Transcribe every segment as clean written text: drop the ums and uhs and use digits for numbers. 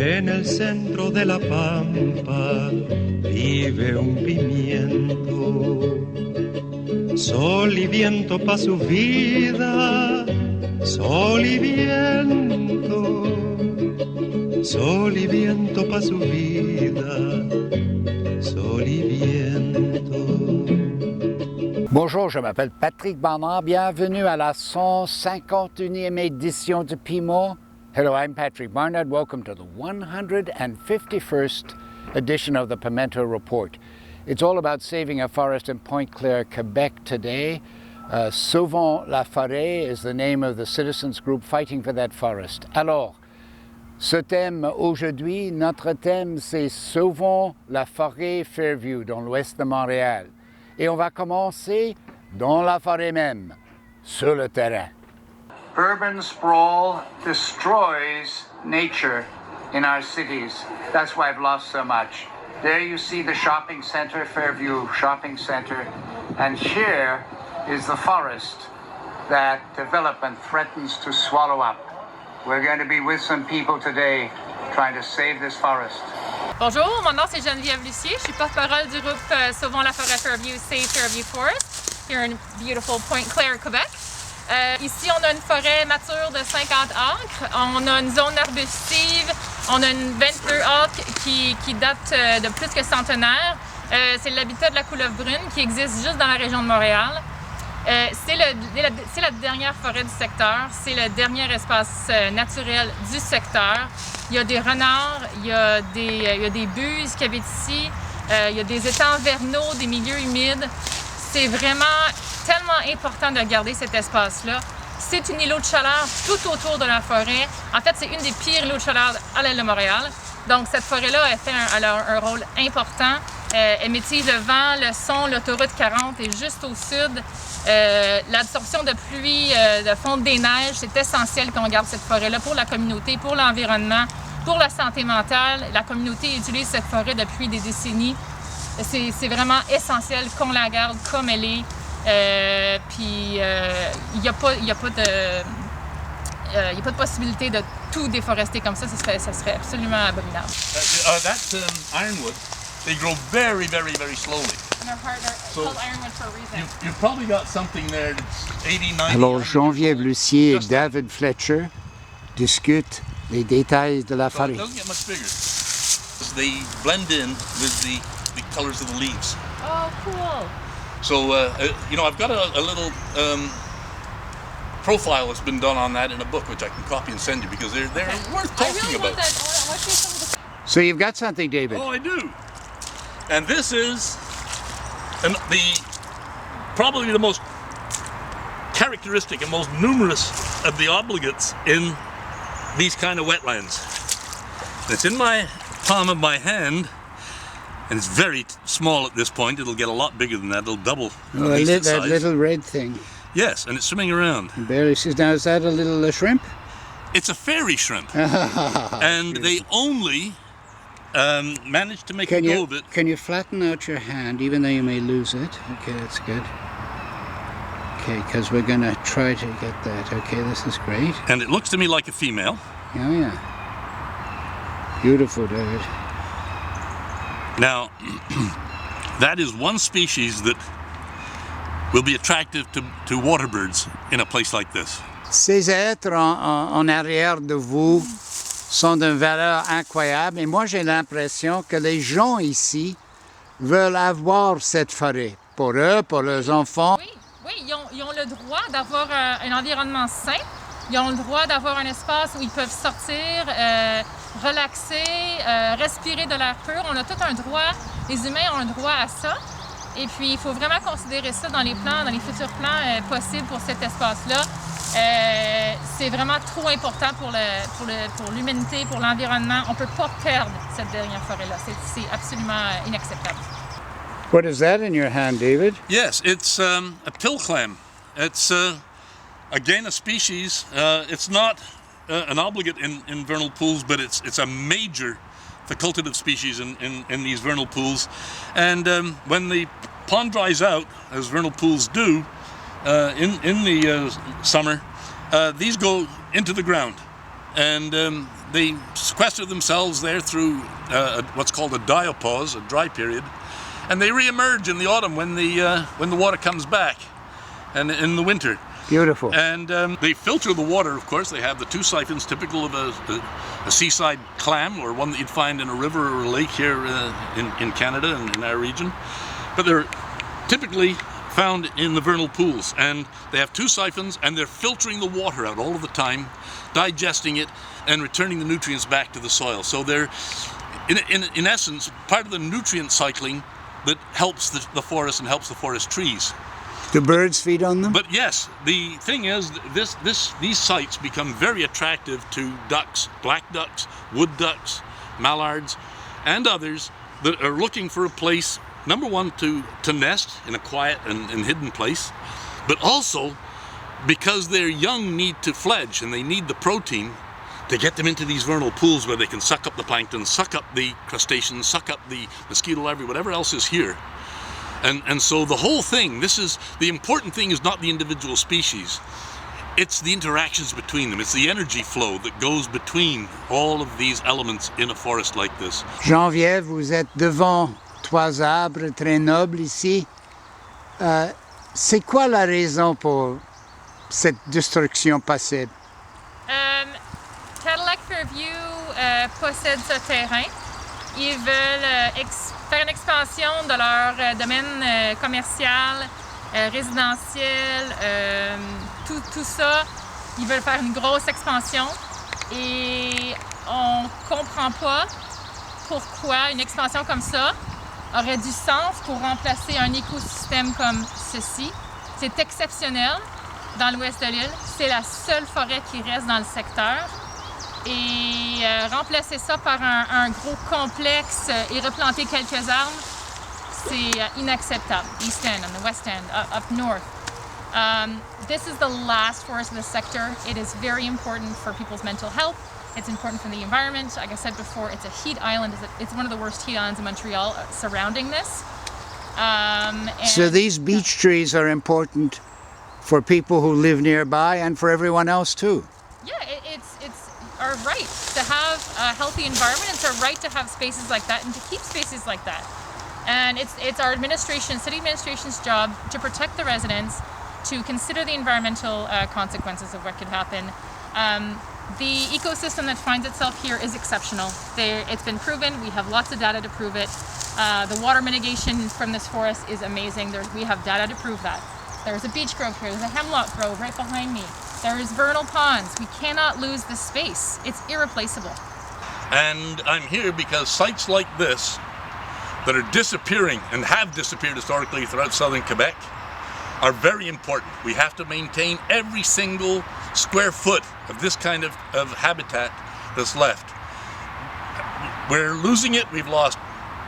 En el centro de la pampa vive un pimiento. Sol y viento pa' su vida, sol y viento. Sol y viento pa' su vida, sol y viento. Bonjour, je m'appelle Patrick Barnard. Bienvenue à la 151e édition de PIMO. Hello, I'm Patrick Barnard. Welcome to the 151st edition of the Pimento Report. It's all about saving a forest in Pointe-Claire, Quebec today. Sauvons-la-Forêt is the name of the citizens group fighting for that forest. Alors, ce thème aujourd'hui, notre thème, c'est Sauvons la forêt Fairview dans l'ouest de Montréal. Et on va commencer dans la forêt même, sur le terrain. Urban sprawl destroys nature in our cities. That's why I've lost so much. There you see the shopping center, Fairview Shopping Center, and here is the forest that development threatens to swallow up. We're going to be with some people today trying to save this forest. Bonjour, mon nom c'est Geneviève Lucier. Je suis porte-parole du groupe Sauvons la forêt Fairview, Save Fairview Forest, here in beautiful Pointe-Claire, Quebec. Ici, on a une forêt mature de 50 acres. On a une zone arbustive. On a une 22 acres qui date de plus que centenaire. C'est l'habitat de la couleuvre brune qui existe juste dans la région de Montréal. C'est la dernière forêt du secteur. C'est le dernier espace naturel du secteur. Il y a des renards, il y a des buses qui habitent ici. Il y a des étangs vernaux, des milieux humides. C'est vraiment tellement important de garder cet espace-là. C'est une îlot de chaleur tout autour de la forêt. En fait, c'est une des pires îlots de chaleur à l'île de Montréal. Donc, cette forêt-là, elle a un rôle important. Elle maîtrise le vent, le son, l'autoroute 40 est juste au sud. L'absorption de pluie, de fonte des neiges, c'est essentiel qu'on garde cette forêt-là pour la communauté, pour l'environnement, pour la santé mentale. La communauté utilise cette forêt depuis des décennies. C'est vraiment essentiel qu'on la garde comme elle est. Puis il n'y a pas de possibilité de tout déforester comme ça. Ça serait absolument abominable. That's ironwood. They grow very, very, very slowly. And they're called ironwood for a reason. You've probably got something there that's 80, 90. Alors, Geneviève Lucier et David Fletcher discutent les détails de la So it forêt. doesn't get much bigger. They blend in with the colors of the leaves. Oh, cool. So, I've got a little profile that's been done on that in a book, which I can copy and send you because they're worth I talking really about. want that. I want to see some of the... So you've got something, David. Oh, I do. And this is probably the most characteristic and most numerous of the obligates in these kind of wetlands. It's in my palm of my hand. And it's very small at this point. It'll get a lot bigger than that. It'll double. Oh, that little red thing. Yes, and it's swimming around. Barely sees. Now, is that a little shrimp? It's a fairy shrimp. And they only managed to make a go of it. Can you flatten out your hand, even though you may lose it? Okay, that's good. Okay, because we're going to try to get that. Okay, this is great. And it looks to me like a female. Oh, yeah. Beautiful, David. Now, that is one species that will be attractive to water birds in a place like this. Ces êtres en arrière de vous sont d'une valeur incroyable. Et moi, j'ai l'impression que les gens ici veulent avoir cette forêt. Pour eux, pour leurs enfants. Oui, ils ont le droit d'avoir un environnement sain. Ils ont le droit d'avoir un espace où ils peuvent sortir, relaxer, respirer de l'air pur. On a tout un droit, les humains ont un droit à ça. Et puis, il faut vraiment considérer ça dans les futurs plans possibles pour cet espace-là. C'est vraiment trop important pour l'humanité, pour l'environnement. On ne peut pas perdre cette dernière forêt-là. C'est absolument inacceptable. What is that in your hand, David? Yes, it's a pill clam. It's again a species. It's not an obligate in vernal pools, but it's a major facultative species in these vernal pools. And when the pond dries out, as vernal pools do, in the summer, these go into the ground. and they sequester themselves there through what's called a diapause, a dry period, and they re-emerge in the autumn when the water comes back, and in the winter. Beautiful. And they filter the water, of course. They have the two siphons, typical of a seaside clam, or one that you'd find in a river or a lake here in Canada and in our region. But they're typically found in the vernal pools, and they have two siphons, and they're filtering the water out all of the time, digesting it, and returning the nutrients back to the soil. So they're, in essence, part of the nutrient cycling that helps the forest and helps the forest trees. Do birds feed on them? But yes, the thing is, these sites become very attractive to ducks, black ducks, wood ducks, mallards, and others that are looking for a place, number one, to nest in a quiet and hidden place, but also because their young need to fledge and they need the protein to get them into these vernal pools where they can suck up the plankton, suck up the crustaceans, suck up the mosquito larvae, whatever else is here. And so the whole thing, the important thing is not the individual species, it's the interactions between them. It's the energy flow that goes between all of these elements in a forest like this. Geneviève, vous êtes devant trois arbres très nobles ici. C'est quoi la raison pour cette destruction passive? Cadillac Fairview possède ce terrain. Ils veulent faire une expansion de leur domaine commercial, résidentiel, tout ça. Ils veulent faire une grosse expansion et on ne comprend pas pourquoi une expansion comme ça aurait du sens pour remplacer un écosystème comme ceci. C'est exceptionnel dans l'ouest de l'île. C'est la seule forêt qui reste dans le secteur. Et remplacer ça par un gros complexe et replanter quelques arbres, c'est inacceptable. East End and the West End, up north. This is the last forest of the sector. It is very important for people's mental health. It's important for the environment. Like I said before, it's a heat island. It's one of the worst heat islands in Montreal surrounding this. So these beech trees are important for people who live nearby and for everyone else too. Yeah, it's our right to have a healthy environment. It's our right to have spaces like that and to keep spaces like that. And it's our administration, city administration's job to protect the residents, to consider the environmental consequences of what could happen. The ecosystem that finds itself here is exceptional. It's been proven. We have lots of data to prove it. The water mitigation from this forest is amazing. We have data to prove that. There's a beech grove here. There's a hemlock grove right behind me. There's vernal ponds. We cannot lose this space. It's irreplaceable. And I'm here because sites like this that are disappearing and have disappeared historically throughout southern Quebec are very important. We have to maintain every single square foot of this kind of habitat that's left. We're losing it. We've lost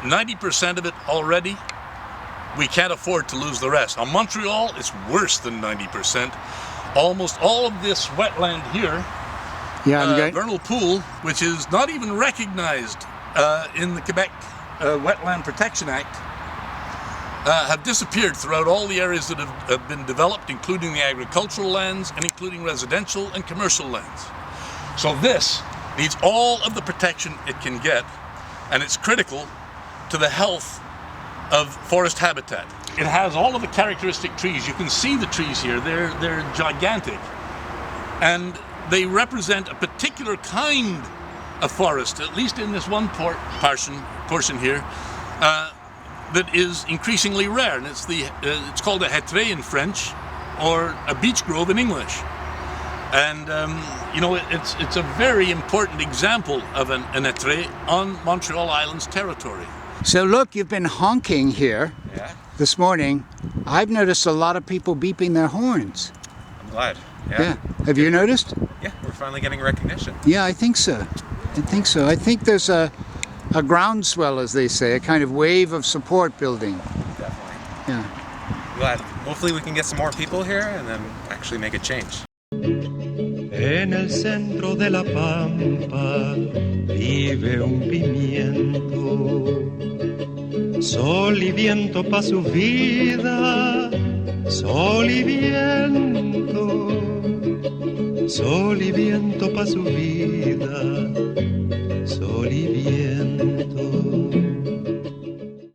90% of it already. We can't afford to lose the rest. On Montreal, it's worse than 90%. Almost all of this wetland here, vernal pool, which is not even recognized in the Quebec Wetland Protection Act, have disappeared throughout all the areas that have been developed, including the agricultural lands and including residential and commercial lands. So this needs all of the protection it can get, and it's critical to the health of forest habitat. It has all of the characteristic trees. You can see the trees here. They're gigantic, and they represent a particular kind of forest, at least in this one portion here, that is increasingly rare, and it's called a hêtraies in French, or a beech grove in English. And it's a very important example of an hêtraies on Montreal Island's territory. So look, you've been honking here this morning. I've noticed a lot of people beeping their horns. I'm glad. Yeah. Have you noticed? Yeah, we're finally getting recognition. Yeah, I think so. I think there's a groundswell, as they say, a kind of wave of support building. Definitely. Yeah. Glad. Hopefully we can get some more people here and then actually make a change. En el centro de la pampa vive un pimiento. Sol y viento pa' su vida, sol y viento. sol y viento pa' su vida, sol y viento.